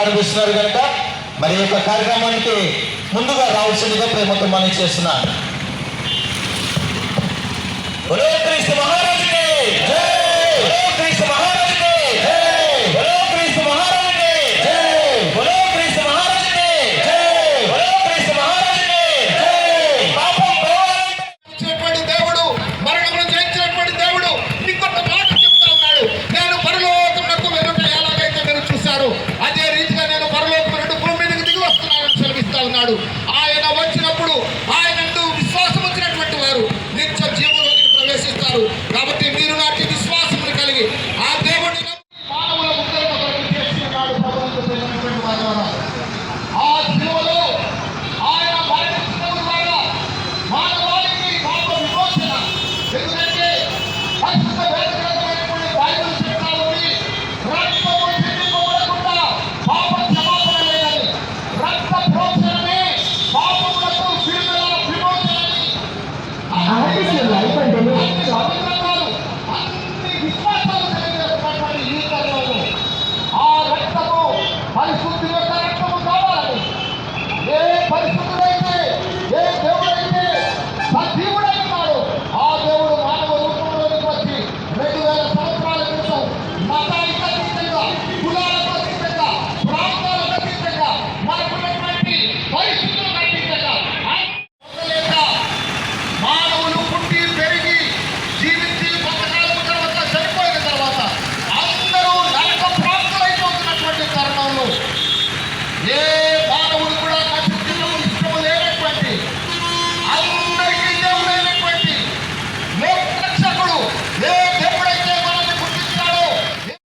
కనిపిస్తున్నారు కనుక మరి యొక్క కార్యక్రమానికి ముందుగా రావాల్సిందిగా ప్రేమతో మనవి చేస్తున్నాను. బోలో క్రీస్తు మహారాజుకి జై, బోలో క్రీస్తు మహారాజుకి జై, బోలో క్రీస్తు మహారాజుకి జై, బోలో క్రీస్తు మహారాజుకి జై, బోలో క్రీస్తు మహారాజుకి జై. పాపం పోవాలని దేవుడు, మరణమును జయించినటువంటి దేవుడు ఇంకొక మాట చెప్తా ఉన్నాడు. నేను పరలోకమునకు వెనుక ఎలాగైతే మీరు చూశారు, అదే రీతిగా నేను పరలోకము నుండి భూమి మీదకి దిగి వస్తున్నానని సెలవిస్తా ఉన్నాడు. ఆయన వచ్చినప్పుడు ఆయన విశ్వాసం వచ్చినటువంటి వారు నిత్య జీవంలోనికి ప్రవేశిస్తారు. కాబట్టి మీరు నాటి విశ్వాసమును కలిగి ఆ దేవుడిని మానవుల ఉద్ధరణ కొరకు చేసి ఉన్నాడు. ప్రభుత్వం వారి ఆ శిలువలో ఆయన మరణించడం ద్వారా మానవాళికి పాప విమోచన. ఎందుకంటే పరిశుద్ధ వేదగ్రంథమైనటువంటి బైబిల్ చెప్తా ఉంది, రక్తము చెల్లింపబడకుండా పాప క్షమాపణ లేదని, రక్త ప్రోక్షణమే పాపములకు విడుదల విమోచనని. అన్ని విశ్వాసాలు తెలియజేస్తున్నటువంటి ఈ తరుణంలో ఆ రక్తము పరిశుద్ధి యొక్క రక్తము కావాలని, ఏ పరిశుద్ధుడైతే, ఏ దేవుడైతే సజీవుడై ఉన్నాడో ఆ దేవుడు మానవ రూపంలోకి వచ్చి 2000 సంవత్సరాల క్రితం మతానికి అతీతంగా, కులాలకు అతీతంగా, ప్రాంతాలకు అతీతంగా, మనకున్నటువంటి పరిస్థితులకు అతీతంగా లేక మానవులు పుట్టి పెరిగి జీవించి కొంతకాలం తర్వాత చనిపోయిన తర్వాత అందరూ నరక ప్రాంతాలైపోతున్నటువంటి తరుణంలో ఏ